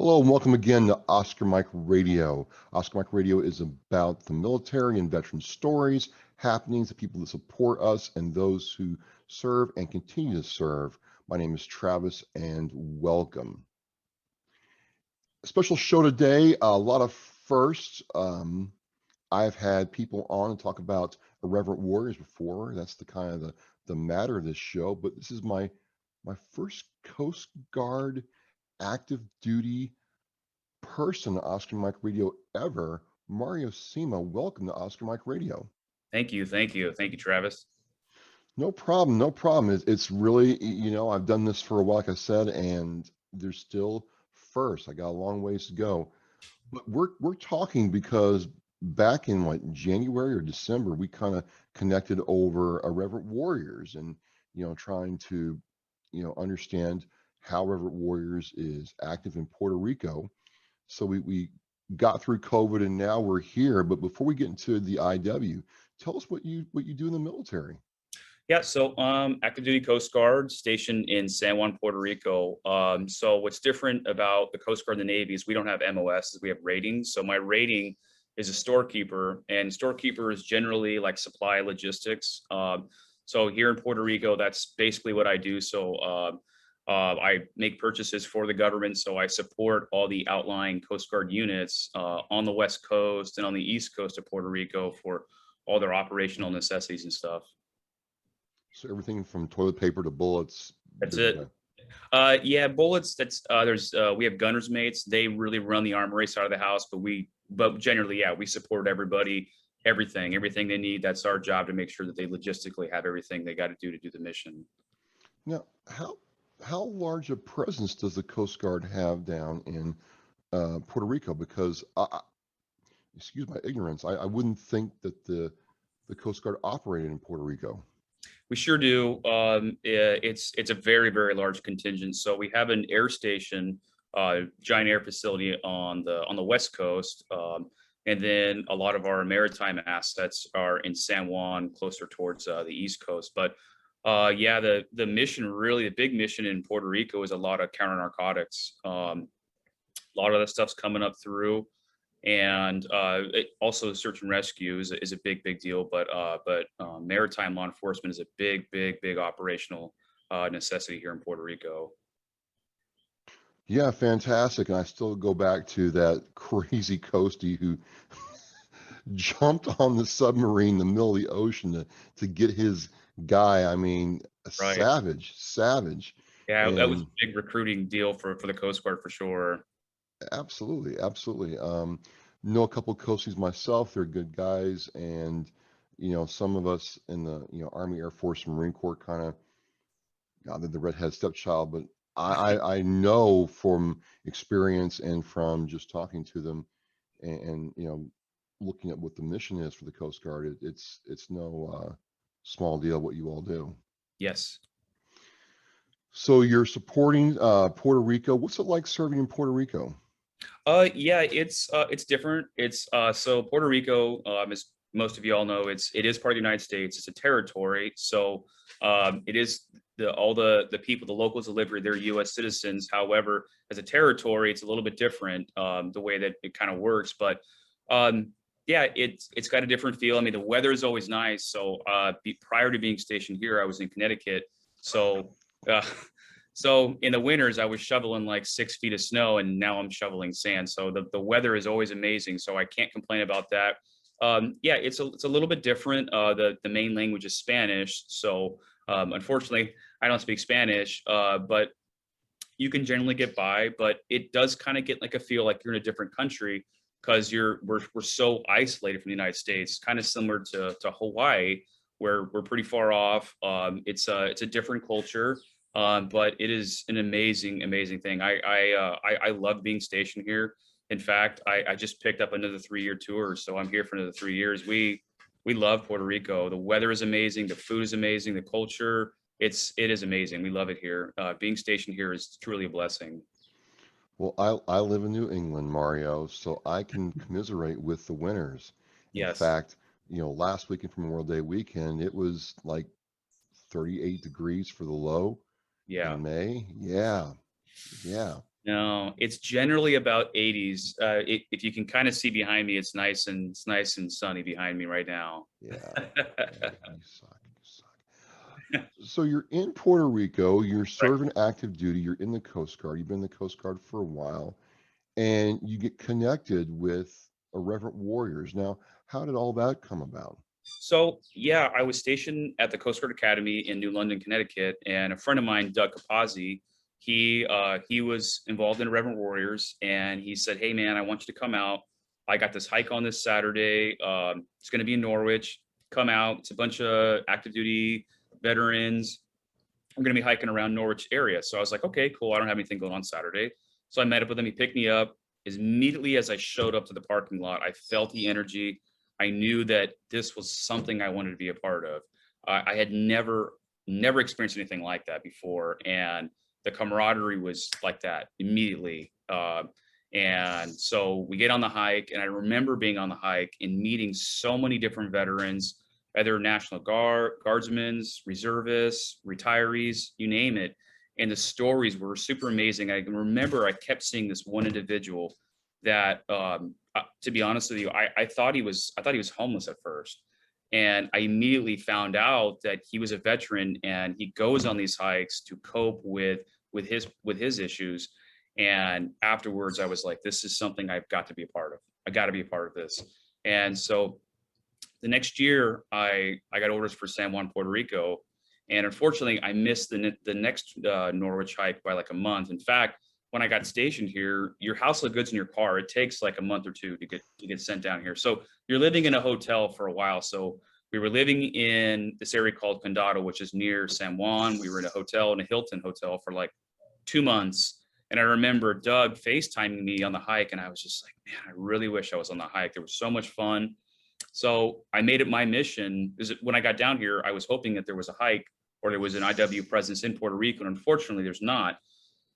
Hello and welcome again to Oscar Mike Radio. Oscar Mike Radio is about the military and veteran stories, happenings, the people that support us, and those who serve and continue to serve. My name is Travis, and welcome. A special show today, a lot of firsts. I've had people on to talk about Irreverent Warriors before. That's the kind of the matter of this show, but this is my first Coast Guard active duty person to Oscar Mike Radio ever. Mario Cima, welcome to Oscar Mike Radio. Thank you. Thank you. Thank you, Travis. No problem, no problem. It's really, I've done this for a while, like I said, and there's still first. I got a long ways to go. But we're talking because back in what January or December, we kind of connected over Irreverent Warriors and trying to understand how Irreverent Warriors is active in Puerto Rico. So we got through COVID and now we're here. But before we get into the IW, tell us what you do in the military. Yeah, so active duty Coast Guard stationed in San Juan, Puerto Rico. So what's different about the Coast Guard and the Navy is we don't have MOS, we have ratings. So my rating is a storekeeper, and storekeeper is generally like supply logistics. So here in Puerto Rico, that's basically what I do. So I make purchases for the government. So I support all the outlying Coast Guard units on the West Coast and on the East Coast of Puerto Rico for all their operational necessities and stuff. So everything from toilet paper to bullets. That's it. Yeah, bullets. We have gunner's mates. They really run the armory side of the house, but generally, yeah, we support everybody, everything they need. That's our job to make sure that they logistically have everything they got to do the mission. Now, how large a presence does the Coast Guard have down in Puerto Rico? Because excuse my ignorance, I wouldn't think that the Coast Guard operated in Puerto Rico. We sure do. It's a very large contingent. So we have an air station, giant air facility on the West Coast, and then a lot of our maritime assets are in San Juan, closer towards the East Coast. But yeah, the mission, really the big mission in Puerto Rico is a lot of counter narcotics. A lot of that stuff's coming up through. And also search and rescue is a big deal, but maritime law enforcement is a big operational necessity here in Puerto Rico. Yeah, fantastic. And I still go back to that crazy coastie who jumped on the submarine in the middle of the ocean to get his guy. I mean, Right. savage. Yeah, that was And a big recruiting deal for the Coast Guard for sure. absolutely. Know a couple coasties myself. They're good guys, and some of us in the Army, Air Force, and Marine Corps kind of they're the redhead stepchild, but I know from experience and from just talking to them and looking at what the mission is for the Coast Guard, it's no small deal what you all do. Yes. So you're supporting Puerto Rico. What's it like serving in Puerto Rico? Yeah, it's different. It's so Puerto Rico, as most of you all know, it is part of the United States. It's a territory, so it is all the people, the locals that live here, they're U.S. citizens. However, as a territory, it's a little bit different the way that it kind of works. But yeah, it's got a different feel. I mean, the weather is always nice. So prior to being stationed here, I was in Connecticut, so. So in the winters, I was shoveling like 6 feet of snow, and now I'm shoveling sand. So the weather is always amazing. So I can't complain about that. Yeah, it's a little bit different. The main language is Spanish. So unfortunately, I don't speak Spanish, but you can generally get by. But it does kind of get like a feel like you're in a different country because we're so isolated from the United States, kind of similar to Hawaii, where we're pretty far off. It's a different culture. But it is an amazing thing. I love being stationed here. In fact, I just picked up another 3-year tour, so I'm here for another 3 years. We love Puerto Rico. The weather is amazing. The food is amazing. The culture, it is amazing. We love it here. Being stationed here is truly a blessing. Well, I live in New England, Mario, so I can commiserate with the winters. In Yes. fact, last weekend from Memorial Day weekend, it was like 38 degrees for the low Yeah. in May. Yeah, yeah. No, it's generally about 80s. If you can kind of see behind me, it's nice and sunny behind me right now. Yeah. Yeah. You suck. You suck. So you're in Puerto Rico, you're Right. serving active duty, you're in the Coast Guard, you've been in the Coast Guard for a while, and you get connected with Irreverent Warriors. Now, how did all that come about? So yeah, I was stationed at the Coast Guard Academy in New London, Connecticut, and a friend of mine, Doug Capazzi, he was involved in Irreverent Warriors, and he said, "Hey man, I want you to come out. I got this hike on this Saturday. It's going to be in Norwich. Come out. It's a bunch of active duty veterans. I'm going to be hiking around Norwich area." So I was like, "Okay, cool. I don't have anything going on Saturday." So I met up with him. He picked me up. As immediately as I showed up to the parking lot, I felt the energy. I knew that this was something I wanted to be a part of. I had never experienced anything like that before, and the camaraderie was like that immediately. And so we get on the hike, and I remember being on the hike and meeting so many different veterans, either National Guard, guardsmen, reservists, retirees, you name it. And the stories were super amazing. I can remember I kept seeing this one individual that, to be honest with you, I thought he was homeless at first, and I immediately found out that he was a veteran and he goes on these hikes to cope with his issues. And afterwards, I was like, this is something I've got to be a part of. I got to be a part of this. And so the next year, I got orders for San Juan, Puerto Rico, and unfortunately, I missed the next Norwich hike by like a month. In fact, when I got stationed here, your household goods in your car, it takes like a month or two to get sent down here. So you're living in a hotel for a while. So we were living in this area called Condado, which is near San Juan. We were in a hotel, in a Hilton hotel, for like 2 months. And I remember Doug FaceTiming me on the hike, and I was just like, man, I really wish I was on the hike. There was so much fun. So I made it my mission. Is when I got down here, I was hoping that there was a hike or there was an IW presence in Puerto Rico, and unfortunately, there's not.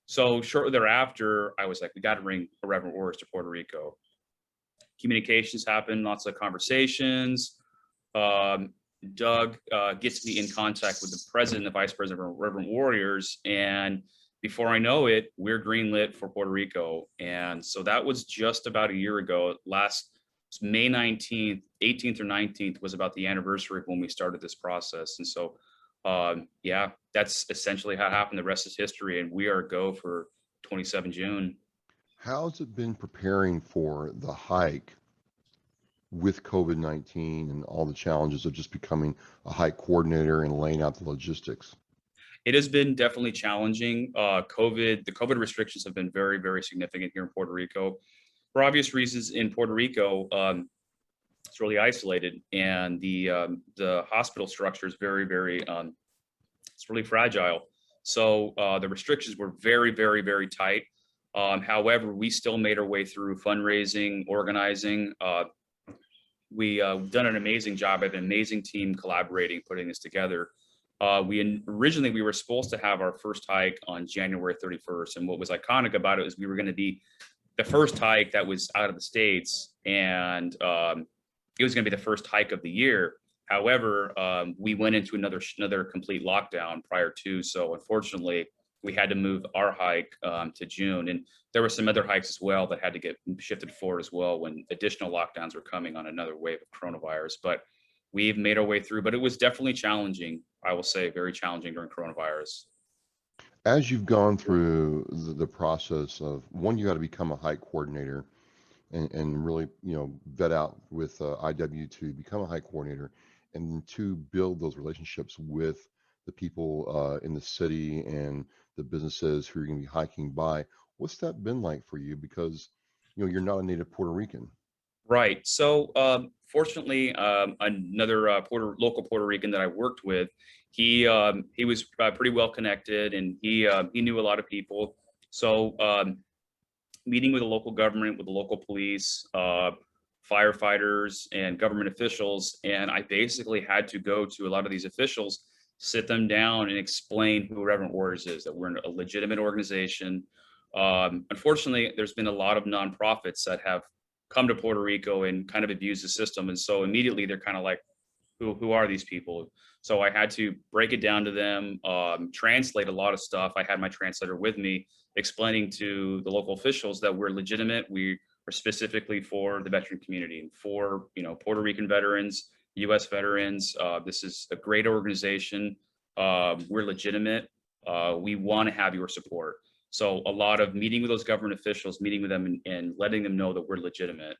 So shortly thereafter, I was like, we got to bring Irreverent Warriors to Puerto Rico. Communications happened, lots of conversations. Um, Doug gets me in contact with the president and the vice president of Irreverent Warriors, and before I know it, we're greenlit for Puerto Rico. And so that was just about a year ago. Last May 19th, 18th or 19th was about the anniversary of when we started this process. And so, yeah, that's essentially how it happened. The rest is history, and we are a go for 27 June. How's it been preparing for the hike with COVID-19 and all the challenges of just becoming a hike coordinator and laying out the logistics? It has been definitely challenging. The COVID restrictions have been very, very significant here in Puerto Rico. For obvious reasons, in Puerto Rico, it's really isolated, and the hospital structure is very, very it's really fragile. So the restrictions were very, very, very tight. However, we still made our way through fundraising, organizing. We done an amazing job. I have an amazing team collaborating, putting this together. Originally we were supposed to have our first hike on January 31st, and what was iconic about it is we were going to be the first hike that was out of the States, and it was going to be the first hike of the year. However, we went into another complete lockdown prior to, so unfortunately, we had to move our hike to June, and there were some other hikes as well that had to get shifted forward as well when additional lockdowns were coming on another wave of coronavirus. But we've made our way through, but it was definitely challenging. I will say very challenging during coronavirus. As you've gone through the process of one, you got to become a hike coordinator and really, vet out with IW to become a hike coordinator, and then to build those relationships with the people in the city and the businesses who you're going to be hiking by. What's that been like for you? Because, you're not a native Puerto Rican. Right. So, fortunately, another local Puerto Rican that I worked with, he was pretty well connected, and he knew a lot of people. So, meeting with the local government, with the local police, firefighters, and government officials, and I basically had to go to a lot of these officials, sit them down, and explain who Reverend Warriors is, that we're a legitimate organization. Unfortunately, there's been a lot of nonprofits that have come to Puerto Rico and kind of abuse the system. And so immediately they're kind of like, who are these people? So I had to break it down to them, translate a lot of stuff. I had my translator with me, explaining to the local officials that we're legitimate. We are specifically for the veteran community, for Puerto Rican veterans, U.S. veterans. This is a great organization. We're legitimate. We want to have your support. So a lot of meeting with those government officials, meeting with them, and letting them know that we're legitimate.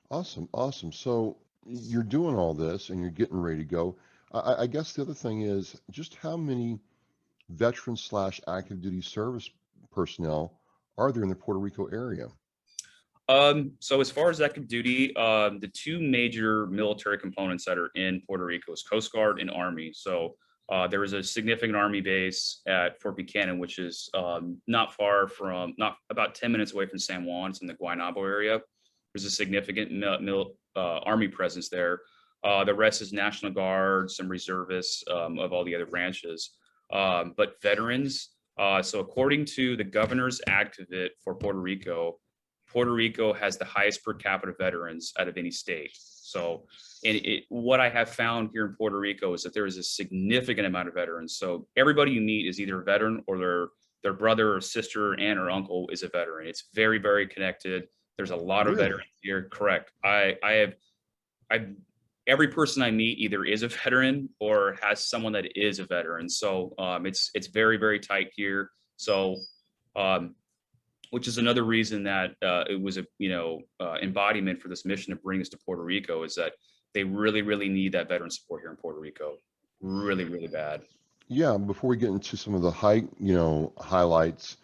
Awesome, awesome. So you're doing all this and you're getting ready to go. I guess the other thing is just how many veteran slash active duty service personnel are there in the Puerto Rico area? So as far as active duty, the two major military components that are in Puerto Rico is Coast Guard and Army. So there is a significant Army base at Fort Buchanan, which is not about 10 minutes away from San Juan. It's in the Guaynabo area. There's a significant Army presence there. The rest is National Guard, some reservists of all the other branches. But veterans, so according to the governor's advocate for Puerto Rico has the highest per capita veterans out of any state. So, what I have found here in Puerto Rico is that there is a significant amount of veterans. So everybody you meet is either a veteran or their brother or sister, aunt or uncle is a veteran. It's very, very connected. There's a lot of Really? veterans here. Correct. I every person I meet either is a veteran or has someone that is a veteran. So it's very, very tight here. So um, which is another reason that it was a embodiment for this mission to bring us to Puerto Rico, is that they really, really need that veteran support here in Puerto Rico, really, really bad. Yeah, before we get into some of the highlights,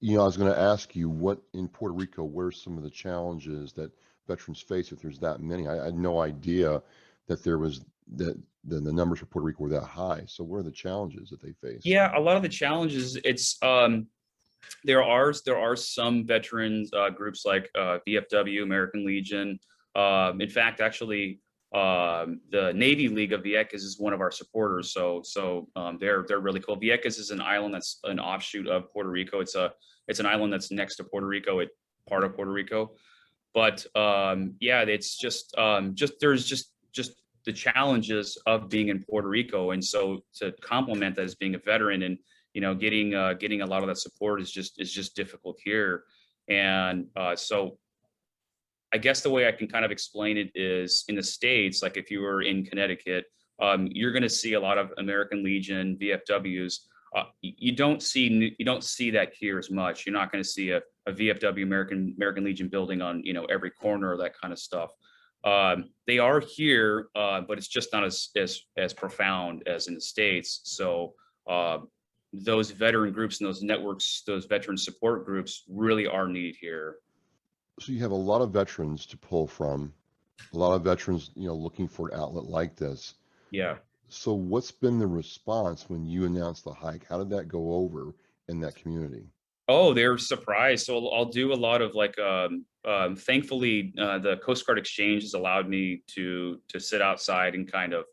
I was going to ask you what in Puerto Rico, what are some of the challenges that veterans face if there's that many? I had no idea that there was that the numbers for Puerto Rico were that high. So what are the challenges that they face? Yeah, a lot of the challenges, it's there are some veterans groups like VFW, American Legion. In fact, actually, the Navy League of Vieques is one of our supporters. So they're really cool. Vieques is an island that's an offshoot of Puerto Rico. It's an island that's next to Puerto Rico. It's part of Puerto Rico. But yeah, it's just the challenges of being in Puerto Rico, and so to complement that as being a veteran and getting a lot of that support is just difficult here. And so I guess the way I can kind of explain it is in the States, like if you were in Connecticut, you're going to see a lot of American Legion, VFWs. You don't see that here as much. You're not going to see a VFW American Legion building on every corner, that kind of stuff. They are here, but it's just not as profound as in the States. So those veteran groups and those networks, those veteran support groups really are needed here. So you have a lot of veterans to pull from, a lot of veterans, looking for an outlet like this. Yeah. So what's been the response when you announced the hike? How did that go over in that community? Oh, they're surprised. So I'll do a lot of like, thankfully, the Coast Guard Exchange has allowed me to sit outside and kind of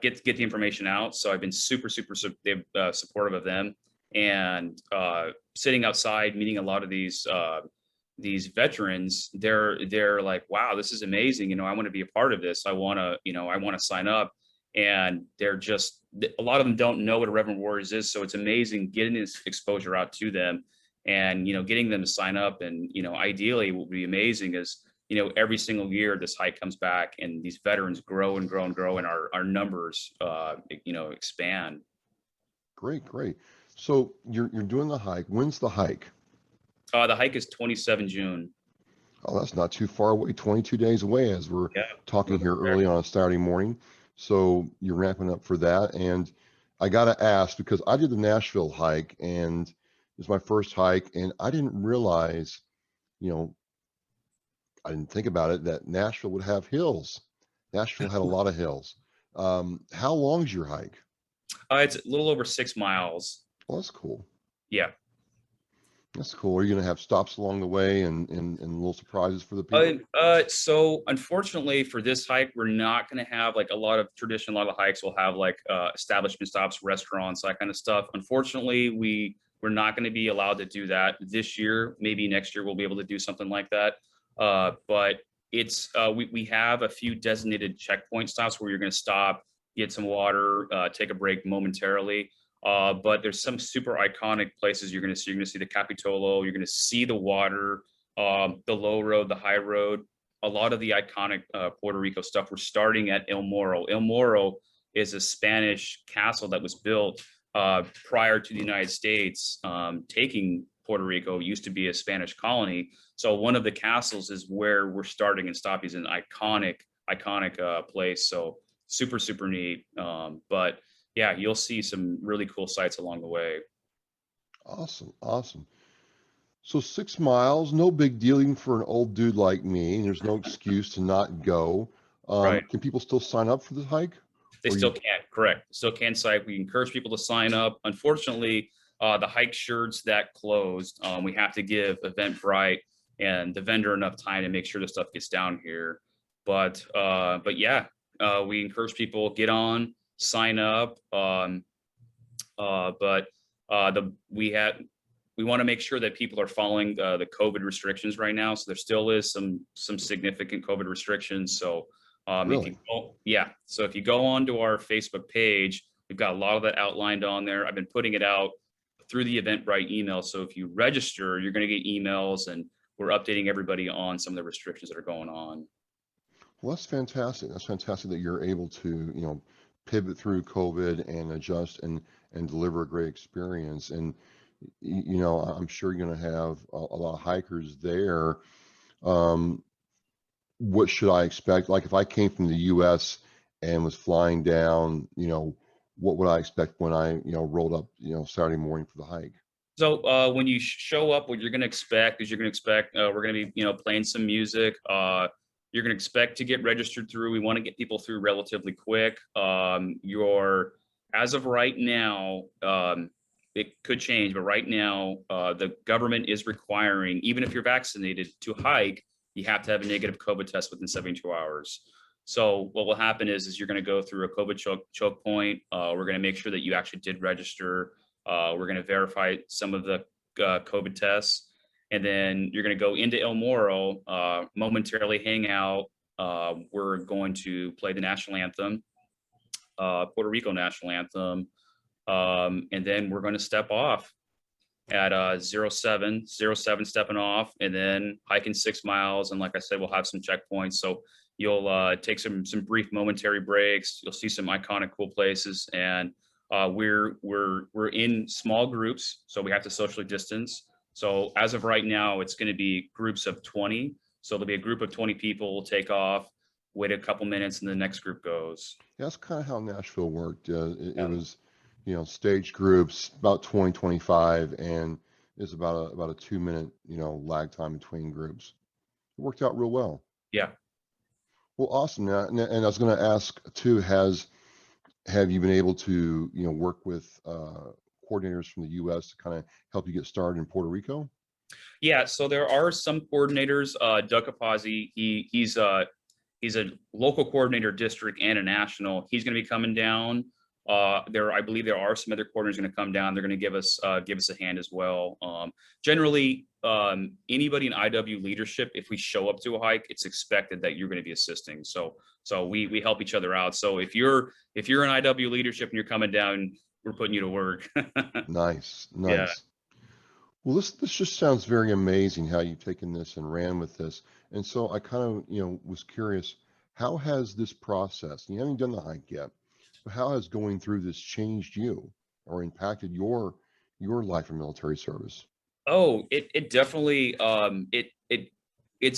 get the information out. So I've been super supportive of them, and sitting outside, meeting a lot of these veterans. They're like, wow, this is amazing. I want to be a part of this. I want to sign up. And they're just, a lot of them don't know what Irreverent Warriors is. So it's amazing getting this exposure out to them and, getting them to sign up. And, ideally what would be amazing is, every single year this hike comes back and these veterans grow and grow and grow, and our numbers, expand. Great, great. So you're doing the hike. When's the hike? The hike is 27 June. Oh, that's not too far away, 22 days away as we're Yeah. talking here early on a Saturday morning. So you're ramping up for that. And I got to ask, because I did the Nashville hike and it's my first hike, and I didn't realize, you know, I didn't think about it, that Nashville would have hills. Nashville had a lot of hills. How long's your hike? It's a little over 6 miles. Well, that's cool. Yeah. That's cool. Are you going to have stops along the way and little surprises for the people? So unfortunately for this hike, we're not going to have like a lot of traditional. A lot of hikes will have like establishment stops, restaurants, that kind of stuff. Unfortunately, we're not going to be allowed to do that this year. Maybe next year we'll be able to do something like that. But it's we have a few designated checkpoint stops where you're going to stop, get some water, take a break momentarily. But there's some super iconic places you're going to see. You're going to see the Capitolo. You're going to see the water, the low road, the high road. A lot of the iconic Puerto Rico stuff. We're starting at El Morro. El Morro is a Spanish castle that was built prior to the United States taking Puerto Rico. It used to be a Spanish colony. So one of the castles is where we're starting and stopping. Is an iconic place. So super, super neat. But yeah, you'll see some really cool sights along the way. Awesome, awesome. So 6 miles, no big deal even for an old dude like me. There's no excuse to not go. Right. Can people still sign up for the hike? They Or still you, can, correct. Still can cite. We encourage people to sign up. Unfortunately, the hike shirts that closed, we have to give Eventbrite and the vendor enough time to make sure the stuff gets down here. But yeah, we encourage people get on, sign up. But the we want to make sure that people are following the COVID restrictions right now. So there still is some significant COVID restrictions. So if you really? go, yeah. So if you go onto our Facebook page, we've got a lot of that outlined on there. I've been putting it out through the Eventbrite email. So if you register, you're going to get emails, and we're updating everybody on some of the restrictions that are going on. Well, that's fantastic. That's fantastic that you're able to, pivot through COVID and adjust and deliver a great experience. And I'm sure you're going to have a lot of hikers there. Um, what should I expect? Like if I came from the U.S. and was flying down, what would I expect when I, rolled up, Saturday morning for the hike? So when you show up, what you're going to expect is we're going to be playing some music. You're going to expect to get registered through. We want to get people through relatively quick. As of right now, it could change, but right now the government is requiring, even if you're vaccinated, to hike, you have to have a negative COVID test within 72 hours. So what will happen is you're going to go through a COVID choke point. We're going to make sure that you actually did register. We're going to verify some of the COVID tests, and then you're going to go into El Morro, momentarily hang out. We're going to play the national anthem, Puerto Rico national anthem, and then we're going to step off at 07 stepping off, and then hiking 6 miles. And like I said, we'll have some checkpoints. So you'll take some brief momentary breaks. You'll see some iconic cool places, and we're in small groups, so we have to socially distance. So as of right now, it's going to be groups of 20. So there'll be a group of 20 people. We'll take off, wait a couple minutes, and the next group goes. Yeah, that's kind of how Nashville worked. It Yeah. was, stage groups about 20, 25, and it's about a 2 minute, lag time between groups. It worked out real well. Yeah. Well, awesome. Now, and I was going to ask too, have you been able to, work with coordinators from the U.S. to kind of help you get started in Puerto Rico? Yeah, so there are some coordinators. Doug Capazzi, he's a local coordinator, district, and a national. He's going to be coming down. I believe there are some other coordinators going to come down. They're going to give us a hand as well. Generally, anybody in IW leadership, if we show up to a hike, it's expected that you're going to be assisting. So we help each other out. So if you're in IW leadership and you're coming down, we're putting you to work. Nice, Yeah. nice. Well, this just sounds very amazing how you've taken this and ran with this. And so I kind of, was curious, how has this process, you haven't done the hike yet, but how has going through this changed you or impacted your life in military service? Oh, it definitely it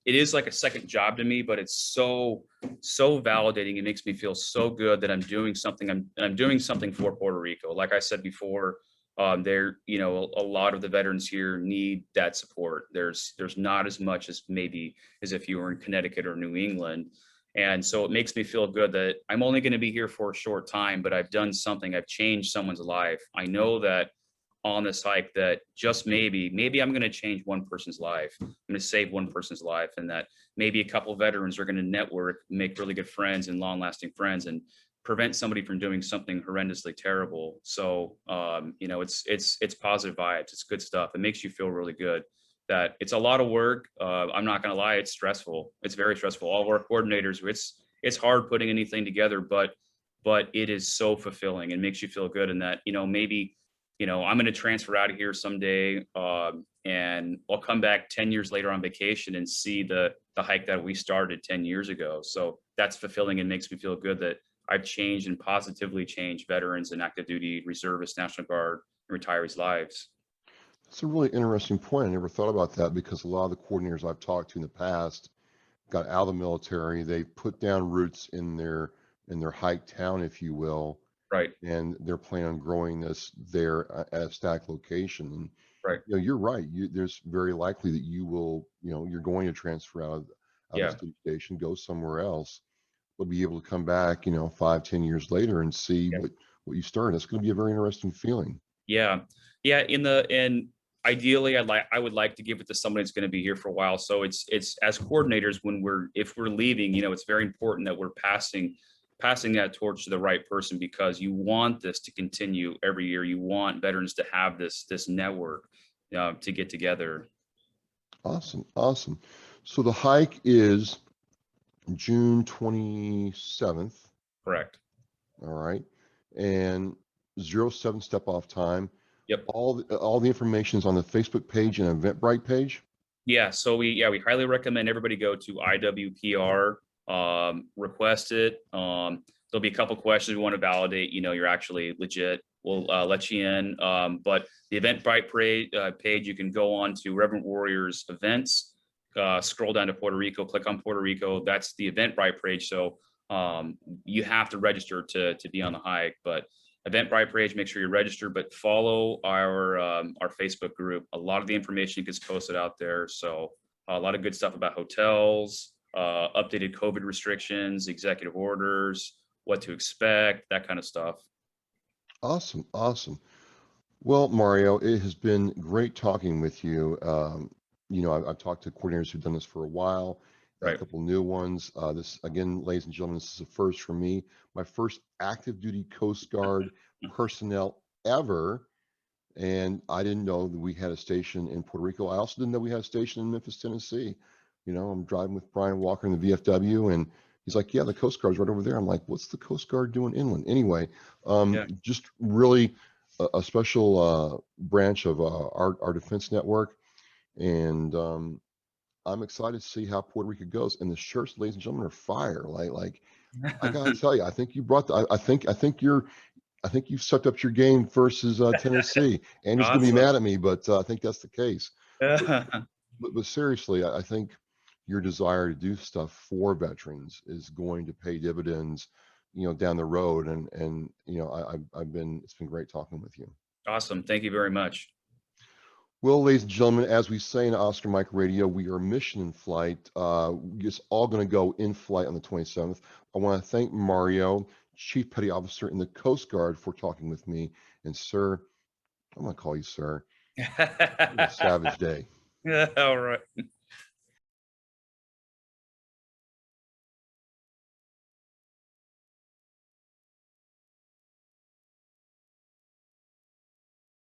is like a second job to me, but it's so validating. It makes me feel so good that I'm doing something. I'm doing something for Puerto Rico. Like I said before, a lot of the veterans here need that support. There's not as much as maybe as if you were in Connecticut or New England. And so it makes me feel good that I'm only going to be here for a short time, but I've done something. I've changed someone's life. I know that on this hike that just maybe I'm going to change one person's life. I'm going to save one person's life, and that maybe a couple of veterans are going to network, make really good friends and long-lasting friends, and prevent somebody from doing something horrendously terrible. So it's positive vibes. It's good stuff. It makes you feel really good. that it's a lot of work. I'm not going to lie, it's stressful. It's very stressful. All of our coordinators, it's hard putting anything together, but it is so fulfilling and makes you feel good. And that, maybe, I'm going to transfer out of here someday, and I'll come back 10 years later on vacation and see the hike that we started 10 years ago. So that's fulfilling and makes me feel good that I've changed and positively changed veterans and active duty reservists, National Guard, and retirees' lives. That's a really interesting point. I never thought about that because a lot of the coordinators I've talked to in the past got out of the military. They put down roots in their hike town, if you will, Right. and they're planning on growing this there at a static location. And Right. you're right. There's very likely that you will, you're going to transfer out of the Yeah. city station, go somewhere else, but be able to come back, 5, 10 years later and see Yeah. what you started. That's going to be a very interesting feeling. Yeah. Yeah. And ideally I would like to give it to somebody that's going to be here for a while. So it's as coordinators, if we're leaving, it's very important that we're passing that torch to the right person, because you want this to continue every year. You want veterans to have this network, to get together. Awesome. Awesome. So the hike is June 27th. Correct. All right. And 07 step off time. Yep. All the information is on the Facebook page and Eventbrite page. Yeah. So we highly recommend everybody go to IWPR, request it. There'll be a couple questions we want to validate, you're actually legit. We'll let you in. But the Eventbrite page, you can go on to Irreverent Warriors events, scroll down to Puerto Rico, click on Puerto Rico. That's the Eventbrite page. So you have to register to be on the hike, but Eventbrite page, make sure you're registered, but follow our Facebook group. A lot of the information gets posted out there. So a lot of good stuff about hotels, updated COVID restrictions, executive orders, what to expect, that kind of stuff. Awesome. Awesome. Well, Mario, it has been great talking with you. I've talked to coordinators who've done this for a while, a Right. couple new ones. This, again, ladies and gentlemen, this is a first for me. My first active duty Coast Guard personnel ever. And I didn't know that we had a station in Puerto Rico. I also didn't know we had a station in Memphis, Tennessee. I'm driving with Brian Walker in the VFW, and he's like, "Yeah, the Coast Guard's right over there." I'm like, "What's the Coast Guard doing inland?" Anyway, Yeah. just really a special branch of our defense network, and I'm excited to see how Puerto Rico goes. And the shirts, ladies and gentlemen, are fire. Like I gotta tell you, I think you brought the. I think you've stepped up your game versus Tennessee. Andy's going to be Awesome. mad at me, but I think that's the case. But, Yeah. but seriously, I think your desire to do stuff for veterans is going to pay dividends, down the road. And it's been great talking with you. Awesome. Thank you very much. Well, ladies and gentlemen, as we say in Oscar Mike Radio, we are mission in flight. It's all going to go in flight on the 27th. I want to thank Mario, Chief Petty Officer in the Coast Guard, for talking with me. And sir, I'm going to call you sir. Have a savage day. All right.